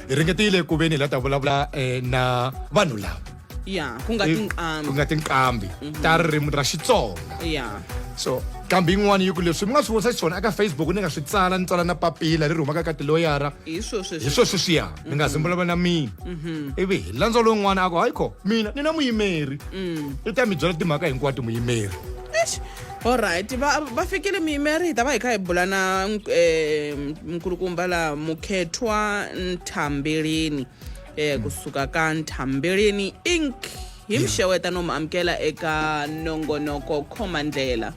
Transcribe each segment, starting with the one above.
hi ringetile ku veni la ta vulavula na vanhu lava ku nga tinqambi ta ririmi ra Xitsonga. So kambe yin'wana yi ku leswi mi nga swi vutisa xiswona eka Facebook ni nga swi tsala ni tsala na papila leri humaka ka tiloyara hi swo sweswiya ni nga zimbulava na mina ivi hi landza lowun'wana a ku hayikho mina ni na Muyimeri i ta mi byela timhaka hinkwato Muyimeri. Alright, va fikile Muyimeri hi ta va hi kha hi bula na nkulukumba la Mukhethwa Nthambeleni kusuka ka Nthambeleni Inc. hi mxeweta no maamkela eka nongonoko Khomandlela.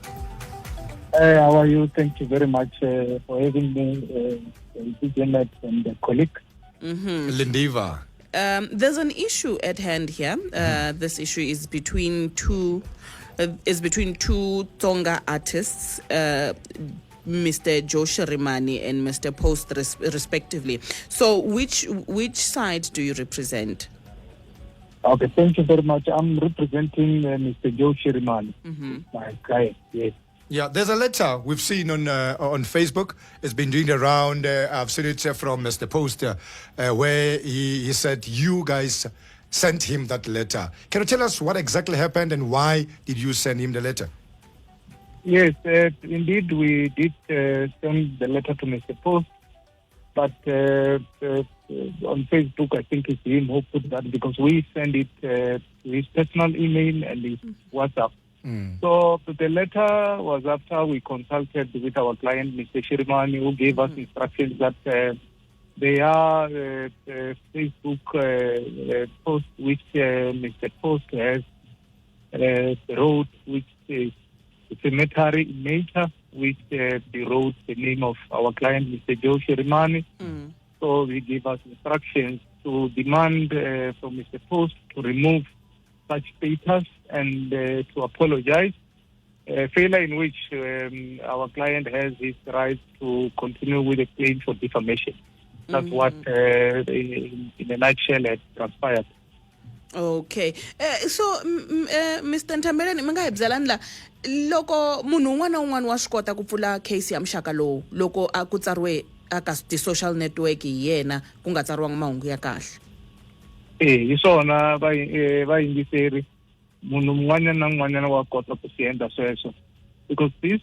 How are you? Thank you very much for having me, and the colleague. Lindiva. There's an issue at hand here. This issue is between two Tsonga artists, Mr. Joe Shirimani and Mr. Post, respectively. So, which side do you represent? Okay, thank you very much. I'm representing Mr. Joe Shirimani, my client. Yes. Yeah, there's a letter we've seen on Facebook. It's been doing the round. I've seen it from Mr. Post, where he said you guys sent him that letter. Can you tell us what exactly happened and why did you send him the letter? Yes, indeed, we did send the letter to Mr. Post, but on Facebook, I think it's him who put that because we send it to his personal email and his WhatsApp. So the letter was after we consulted with our client, Mr. Shirimani, who gave us instructions that they are Facebook post which Mr. Post has wrote, which is cemetery in nature, which he wrote the name of our client, Mr. Joe Shirimani. So he gave us instructions to demand from Mr. Post to remove such status and to apologize, failure in which our client has his right to continue with the claim for defamation. That's what, in a nutshell, has transpired. Okay. So, Mr. Nthambeleni, mi nga hi byelani la loko munhu un'wana na un'wana wa swi kota ku pfula case ya muxaka lowu loko a ku tsariwe aka ti-social network hi yena ku nga tsariwanga mahungu ya kahle? Hi swona vayingiseri munhu mun'wanyana na un'wanyana wa kota ku swi endla sweswo because these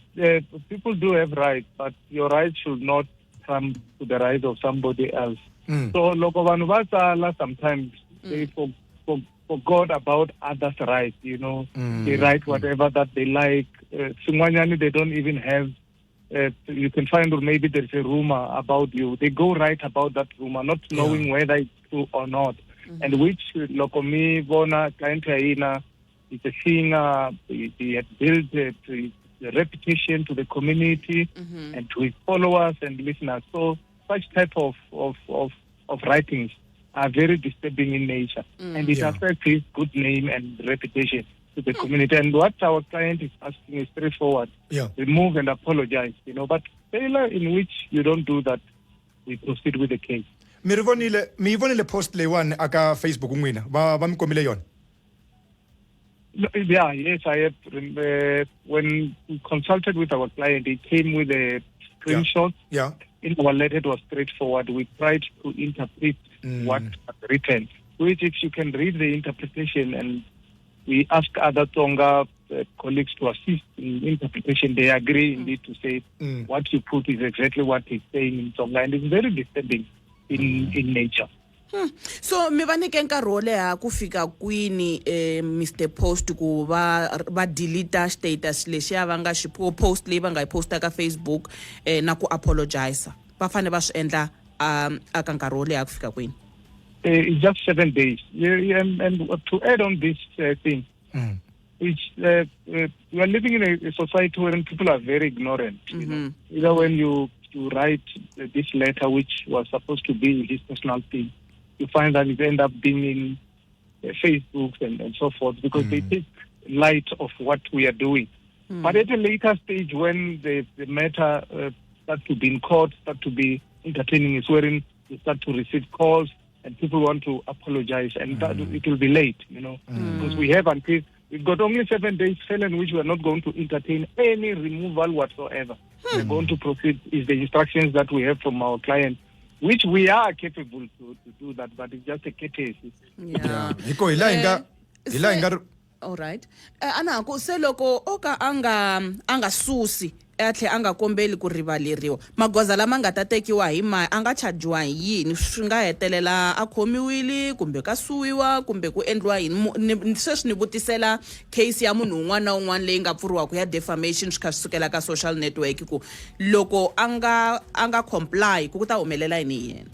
people do have rights, but your rights should not come to the right of somebody else. So loko vanhu va tsala sometimes they forgot about others' rights, you know. They write whatever that they like. Swin'wanyani they don't even have you can find maybe there's a rumor about you. They go right about that rumor, not knowing whether it's true or not. And which loko mi vona client haina is a singer, he had built a reputation to the community and to his followers and listeners. So such type of writings are very disturbing in nature, and it affects his good name and reputation to the community. And what our client is asking is straightforward: remove and apologize. You know, but failure in which you don't do that, we proceed with the case. Mi vonile post leyiwani aka Facebook n'wina va mi komile yona? Yeah, yes, I have. When we consulted with our client, he came with a screenshot. In our letter, it was straightforward. We tried to interpret what was written, which if you can read the interpretation, and we ask other Tonga colleagues to assist in interpretation, they agree indeed to say what you put is exactly what he's saying in Tonga, and it's very disturbing in nature. So mi va nyike nkarhi wo leha ku fika kwini Mr. Post ku va delete status lexiya va nga xi post leyi va nga yi posta ka Facebook na ku apologize va fane va swi endla aka nkarhi wo leha ku fika kwini? It's just 7 days. And to add on this thing, which we are living in a society where people are very ignorant. You know, either when you write this letter, which was supposed to be his personal thing, you find that it ends up being in Facebook and so forth because they take light of what we are doing. But at a later stage, when the matter starts to be in court, start to be entertaining, is wherein you start to receive calls and people want to apologize, and that it will be late, you know, because we've got only 7 days in which we are not going to entertain any removal whatsoever. We're going to proceed is the instructions that we have from our client, which we are capable to do that, but it's just a courtesy. Yeah. Hiko ila inga All right. Anako se loko oka anga susi atle anga kombeli ku rivaleriwa magoza lama nga ta tekiwa hi mai anga chajiwa yini swi nga hetelela a khomiwili kumbe ka suwiwa kumbe ku endliwa yini sweswi ni vutisela case ya munhu un'wana na un'wana leyi nga pfuriwaka ya defamation swi kha swi sukela ka social network ku loko anga comply ku ta humelela yini hi yena.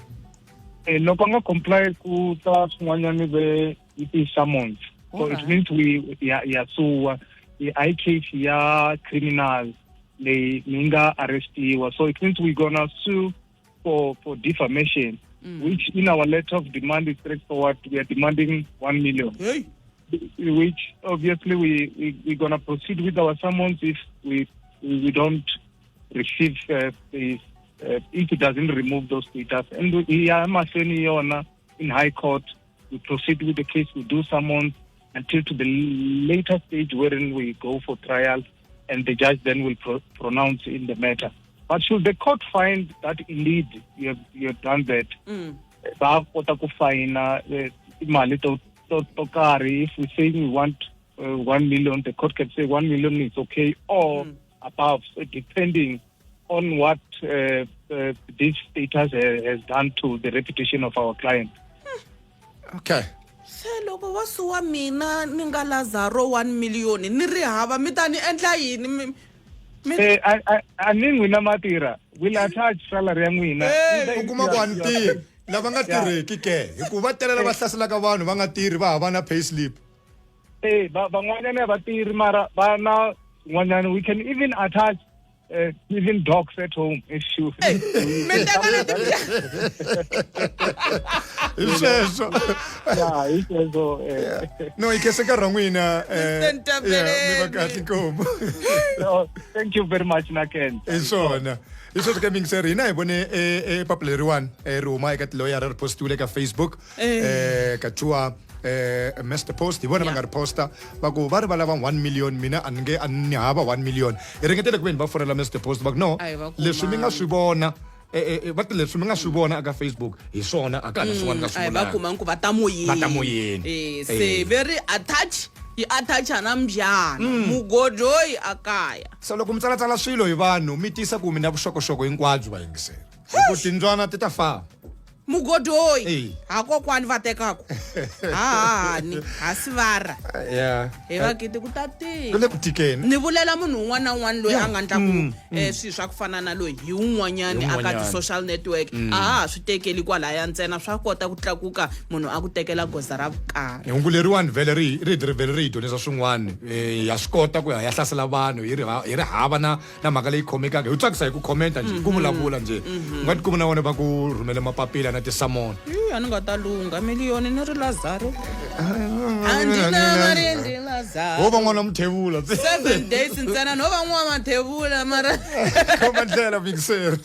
Loko anga comply ku ta swin'wanyani ve i-summons. So it means we suwa i case ya criminals they minga arrestiwa. So it means we're gonna sue for defamation, which in our letter of demand is straightforward. We are demanding 1 million. Hey. Which obviously we're gonna proceed with our summons if we don't receive if it doesn't remove those status. And we are in High Court. We proceed with the case. We do summons until to the later stage wherein we go for trial, and the judge then will pronounce in the matter. But should the court find that indeed you have done that, if we say we want 1 million, the court can say 1 million is okay or above, depending on what this status has done to the reputation of our client. Okay. Se loko wa suwa mina ni nga Lazaro 1 million ni ri hava mi ta ni endla yini ani n'wina matira will attach salary ya n'wina u kuma ku antirhi lava nga tirheki ke hikuva telela va hlaselaka vanhu va nga tirhi va hava na pay slip. Van'wanyana va tirhi mara vana n'wanyana we can even attach even dogs at home if you no ikeseka rangwina thank you very much Naken. Isona iso ke mingseri na ibone popular one Roma eka lawyer re postule ka Facebook ka chua Mr. Post ibona banga reposta baku ba re ba lava 1 million mina ange anni hava 1 million irengetele ku veni ba fonela Mr. Post bak no leswi mi nga swi vona va ti leswi mi nga swi vona aka Facebook hi swona aka na swin'wana ka swona va kuma ku va ta moyeni se very attach yi attach na mbyana mugodoi akaya so loko mi tsala swilo hi vanhu mi tisa ku mi na vuxokoxoko hinkwabyo va yingisela ku tindzwana ti ta fa mugodoi hakokwani va tekako ni hasivara he va kiti ku tatini le ku tikeni ni vulela munhu un'wana na un'wana loyi a nga ndlaku swilo swa ku fana na loyi hi un'wanyani aka ti-social network swi tekeli kwalaya ntsena swa kota ku tlakuka munhu a ku tekela goza ra vukarhi hungu leriwani vhele ri vhele ri hi dyondzisa swin'wana ya swi kota ku ya hlasela vanhu hi ri hava na mhaka leyi khomekaka hi tsakisa hi ku khomenta njhe ku vulavula njhe nga ti kuma na vona va ku rhumela mapapila na tisamon a ni nga ta lunga miliyoni ni ri Lazaro andina marindi Lazaro ho van'wana muthevula 7 days ntsena no van'wana mathevula mara khoma ndlela vingiseri